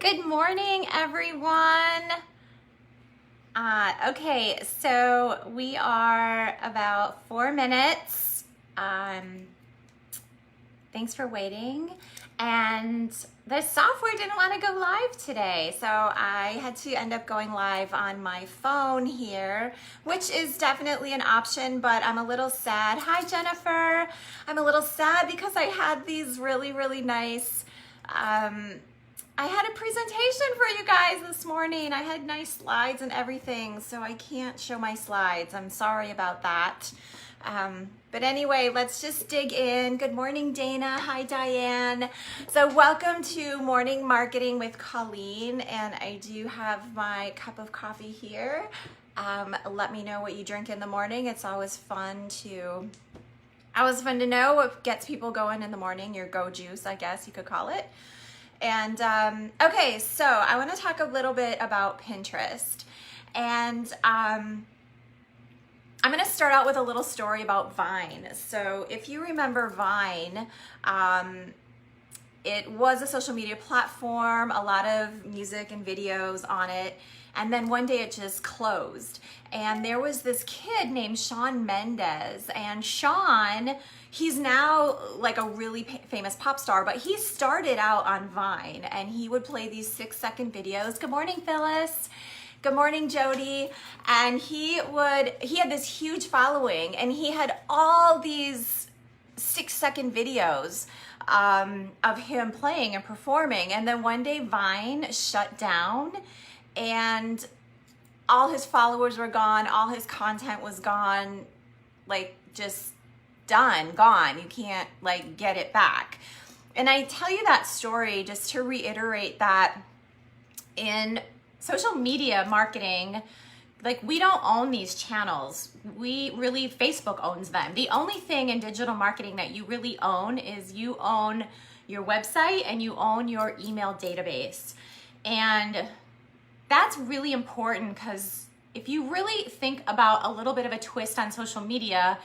Good morning, everyone. Okay, so we are about 4 minutes. Thanks for waiting. And the software didn't want to go live today, so I had to end up going live on my phone here, which is definitely an option, but I'm a little sad. Hi, Jennifer. I'm a little sad because I had these really nice, I had a presentation for you guys this morning. I had nice slides and everything, so I can't show my slides. I'm sorry about that. But anyway, let's just dig in. Good morning, Dana. Hi, Diane. So welcome to Morning Marketing with Colleen, and I do have my cup of coffee here. Let me know what you drink in the morning. It's always fun to know what gets people going in the morning. Your go juice, I guess you could call it. And okay, so I want to talk a little bit about Pinterest. And I'm going to start out with a little story about Vine. So if you remember Vine, it was a social media platform, a lot of music and videos on it. And then one day it just closed. And there was this kid named Shawn Mendes. And Shawn, he's now like a really famous pop star, but he started out on Vine and he would play these 6-second videos. Good morning, Phyllis. Good morning, Jody. And he had this huge following, and he had all these 6-second videos of him playing and performing. And then one day Vine shut down and all his followers were gone, all his content was gone, like just gone. You can't like get it back. And I tell you that story just to reiterate that in social media marketing, like we don't own these channels. Facebook owns them. The only thing in digital marketing that you really own is you own your website and you own your email database. And that's really important because if you really think about a little bit of a twist on social media,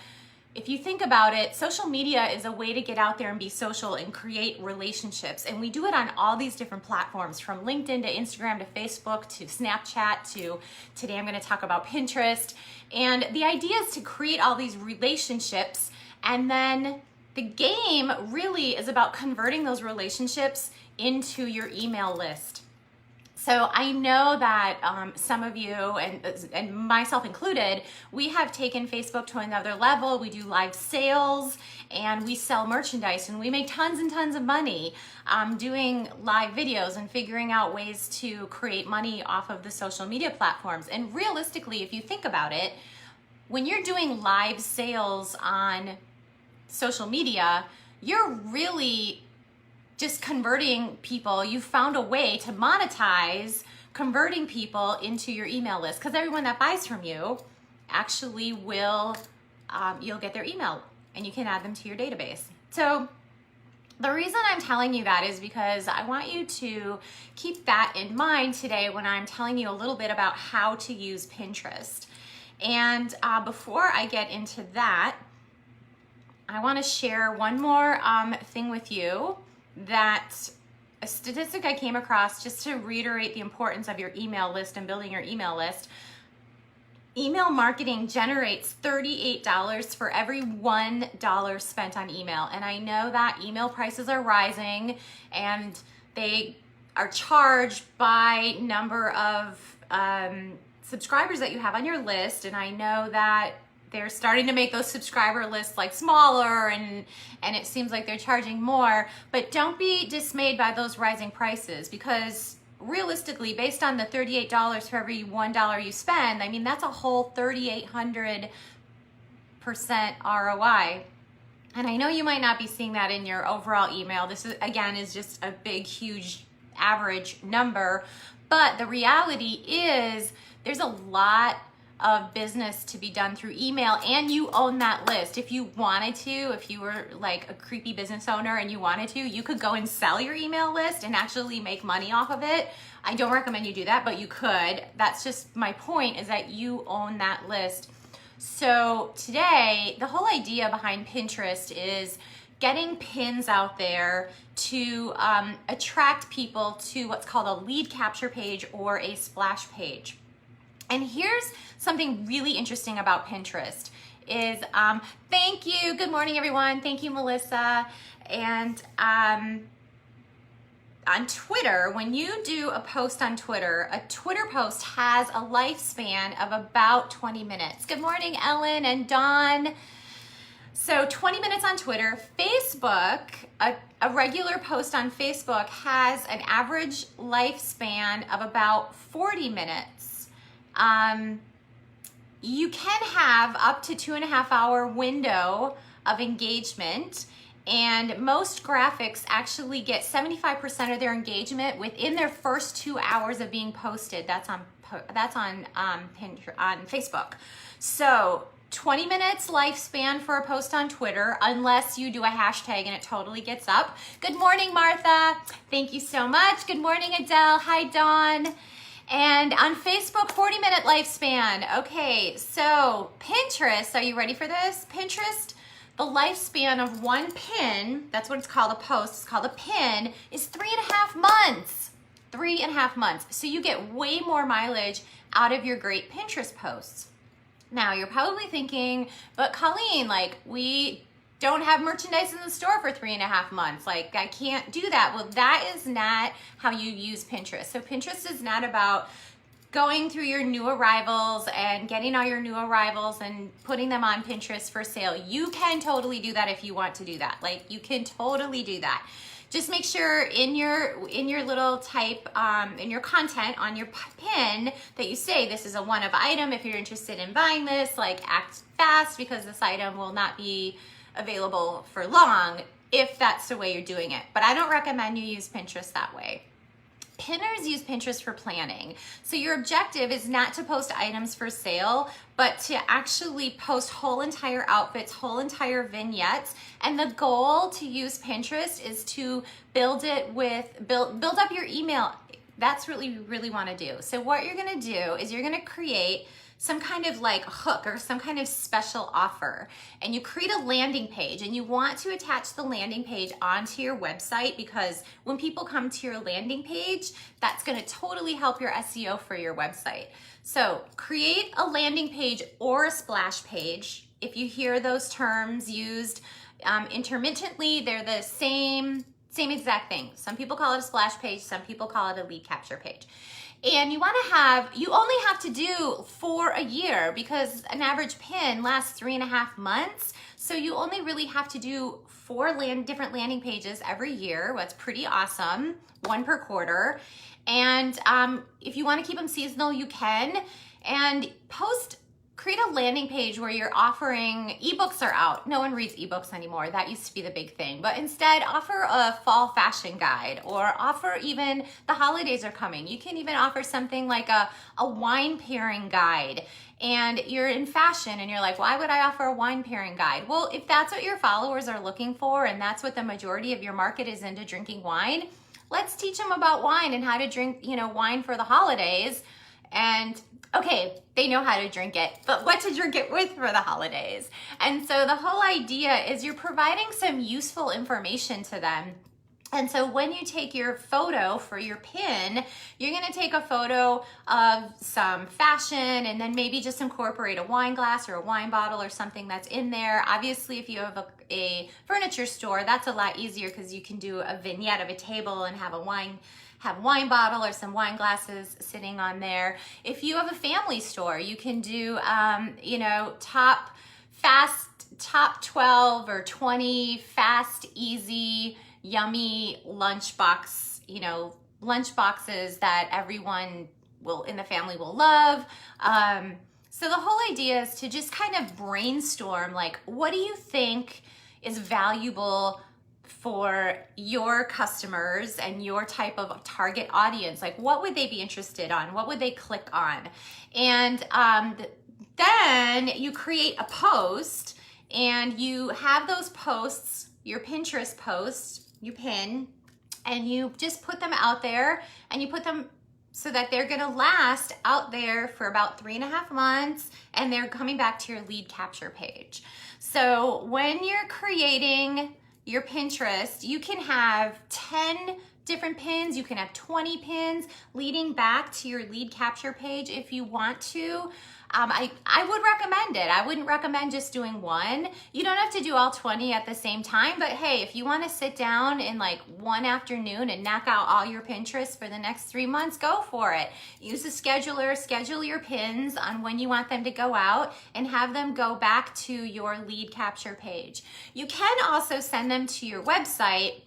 if you think about it, social media is a way to get out there and be social and create relationships. And we do it on all these different platforms, from LinkedIn to Instagram to Facebook to Snapchat to today I'm going to talk about Pinterest. And the idea is to create all these relationships. And then the game really is about converting those relationships into your email list. So I know that some of you, and myself included, we have taken Facebook to another level. We do live sales and we sell merchandise and we make tons and tons of money doing live videos and figuring out ways to create money off of the social media platforms. And realistically, if you think about it, when you're doing live sales on social media, you're really just converting people. You found a way to monetize converting people into your email list, because everyone that buys from you actually will, you'll get their email and you can add them to your database. So the reason I'm telling you that is because I want you to keep that in mind today when I'm telling you a little bit about how to use Pinterest. And before I get into that, I want to share one more thing with you. That a statistic I came across just to reiterate the importance of your email list and building your email list. Email marketing generates $38 for every $1 spent on email. And I know that email prices are rising and they are charged by number of subscribers that you have on your list. And I know that they're starting to make those subscriber lists like smaller and it seems like they're charging more, but don't be dismayed by those rising prices, because realistically, based on the $38 for every $1 you spend, I mean, that's a whole 3,800% ROI. And I know you might not be seeing that in your overall email. This is, again, is just a big, huge average number, but the reality is there's a lot of business to be done through email, and you own that list. If you wanted to, if you were like a creepy business owner and you wanted to, you could go and sell your email list and actually make money off of it. I don't recommend you do that, but you could. That's just my point, is that you own that list. So today, the whole idea behind Pinterest is getting pins out there to attract people to what's called a lead capture page or a splash page. And here's something really interesting about Pinterest is, thank you, good morning everyone, thank you Melissa. And on Twitter, when you do a post on Twitter, a Twitter post has a lifespan of about 20 minutes. Good morning, Ellen and Dawn. So 20 minutes on Twitter. Facebook, a regular post on Facebook has an average lifespan of about 40 minutes. You can have up to 2.5 hour window of engagement. And most graphics actually get 75% of their engagement within their first 2 hours of being posted. That's on Facebook. So 20 minutes lifespan for a post on Twitter, unless you do a hashtag and it totally gets up. Good morning, Martha. Thank you so much. Good morning, Adele. Hi, Dawn. And on Facebook, 40-minute lifespan. Okay, so Pinterest, are you ready for this? Pinterest, the lifespan of one pin, that's what it's called, a post, it's called a pin, is 3.5 months. 3.5 months. So you get way more mileage out of your great Pinterest posts. Now you're probably thinking, but Colleen, like, we don't have merchandise in the store for 3.5 months. Like, I can't do that. Well, that is not how you use Pinterest. So Pinterest is not about going through your new arrivals and getting all your new arrivals and putting them on Pinterest for sale. You can totally do that if you want to do that. Like, you can totally do that. Just make sure in your little type, in your content on your pin that you say this is a one-of item. If you're interested in buying this, like, act fast because this item will not be available for long if that's the way you're doing it. But I don't recommend you use Pinterest that way. Pinners use Pinterest for planning. So your objective is not to post items for sale, but to actually post whole entire outfits, whole entire vignettes. And the goal to use Pinterest is to build up your email. That's what you really want to do. So what you're going to do is you're going to create some kind of like hook or some kind of special offer, and you create a landing page, and you want to attach the landing page onto your website, because when people come to your landing page, that's going to totally help your SEO for your website. So create a landing page or a splash page. If you hear those terms used intermittently, they're the same exact thing. Some people call it a splash page, some people call it a lead capture page. And you only have to do 4 a year, because an average pin lasts 3.5 months. So you only really have to do 4 different landing pages every year. That's pretty awesome, 1 per quarter. And if you want to keep them seasonal, you can. And create a landing page where you're offering, ebooks are out. No one reads ebooks anymore. That used to be the big thing. But instead, offer a fall fashion guide, or offer, even the holidays are coming, you can even offer something like a wine pairing guide. And you're in fashion and you're like, why would I offer a wine pairing guide? Well, if that's what your followers are looking for, and that's what the majority of your market is into, drinking wine, let's teach them about wine and how to drink, wine for the holidays. And okay, they know how to drink it, but what to drink it with for the holidays. And so the whole idea is you're providing some useful information to them. And so when you take your photo for your pin, you're going to take a photo of some fashion, and then maybe just incorporate a wine glass or a wine bottle or something that's in there. Obviously, if you have a furniture store, that's a lot easier, because you can do a vignette of a table and have a wine bottle or some wine glasses sitting on there. If you have a family store, you can do, top 12 or 20 fast, easy, yummy lunchboxes that everyone in the family will love. So the whole idea is to just kind of brainstorm, like, what do you think is valuable for your customers and your type of target audience? Like, what would they be interested on? What would they click on? And then you create a post, and you have those posts, your Pinterest posts, you pin, and you just put them out there, and you put them so that they're gonna last out there for about 3.5 months, and they're coming back to your lead capture page. So when you're creating your Pinterest, you can have 10 different pins, you can have 20 pins leading back to your lead capture page if you want to. I would recommend it. I wouldn't recommend just doing one. You don't have to do all 20 at the same time, but hey, if you want to sit down in like one afternoon and knock out all your Pinterest for the next 3 months, go for it. Use a scheduler, schedule your pins on when you want them to go out and have them go back to your lead capture page. You can also send them to your website,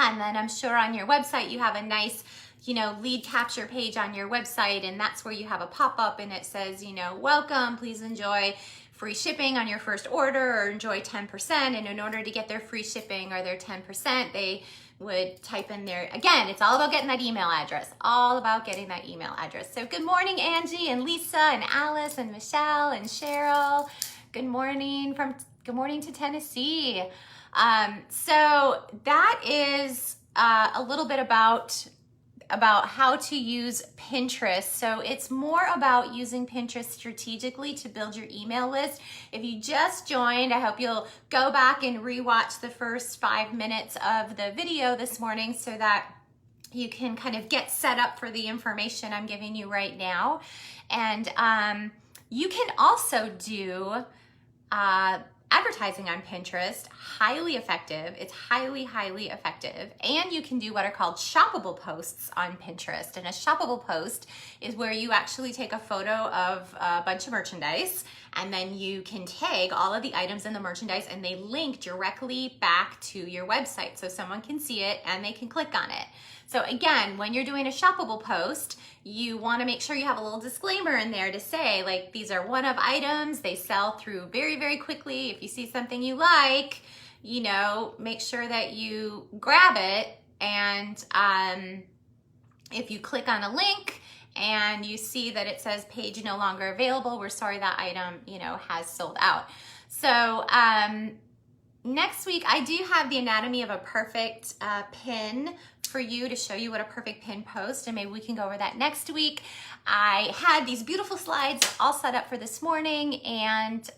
and then I'm sure on your website you have a nice, you know, lead capture page on your website, and that's where you have a pop-up and it says, you know, welcome, please enjoy free shipping on your first order, or enjoy 10%. And in order to get their free shipping or their 10%, they would type in their, again, it's all about getting that email address, all about getting that email address. So good morning, Angie and Lisa and Alice and Michelle and Cheryl. Good morning to Tennessee. So that is a little bit about how to use Pinterest. So it's more about using Pinterest strategically to build your email list. If you just joined, I hope you'll go back and rewatch the first 5 minutes of the video this morning so that you can kind of get set up for the information I'm giving you right now. And you can also do advertising on Pinterest, highly effective. It's highly, highly effective. And you can do what are called shoppable posts on Pinterest. And a shoppable post is where you actually take a photo of a bunch of merchandise, and then you can tag all of the items in the merchandise, and they link directly back to your website. So someone can see it and they can click on it. So again, when you're doing a shoppable post, you want to make sure you have a little disclaimer in there to say, like, these are one-of items, they sell through very, very quickly. If you see something you like, you know, make sure that you grab it. And if you click on a link and you see that it says page no longer available, we're sorry, that item, you know, has sold out. So next week, I do have the anatomy of a perfect pin for you to show you what a perfect pin post, and maybe we can go over that next week. I had these beautiful slides all set up for this morning, and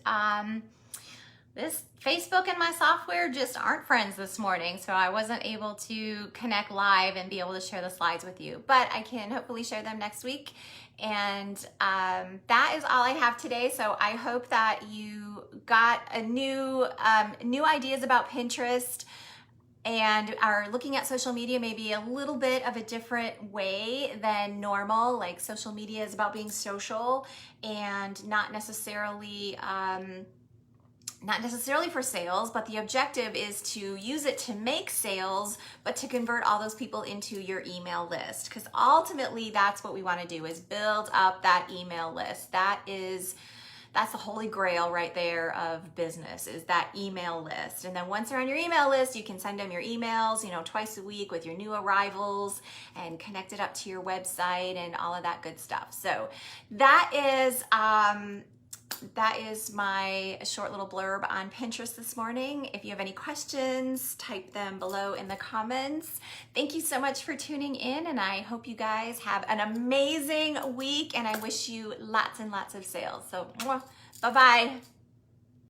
this Facebook and my software just aren't friends this morning, so I wasn't able to connect live and be able to share the slides with you, but I can hopefully share them next week. And that is all I have today. So I hope that you got a new ideas about Pinterest and are looking at social media maybe a little bit of a different way than normal. Like, social media is about being social and not necessarily for sales, but the objective is to use it to make sales, but to convert all those people into your email list. Because ultimately that's what we want to do, is build up that email list. That's the holy grail right there of business, is that email list. And then once they're on your email list, you can send them your emails, you know, twice a week with your new arrivals and connect it up to your website and all of that good stuff. So that is my short little blurb on Pinterest this morning. If you have any questions, type them below in the comments. Thank you so much for tuning in, and I hope you guys have an amazing week, and I wish you lots and lots of sales. So, bye-bye.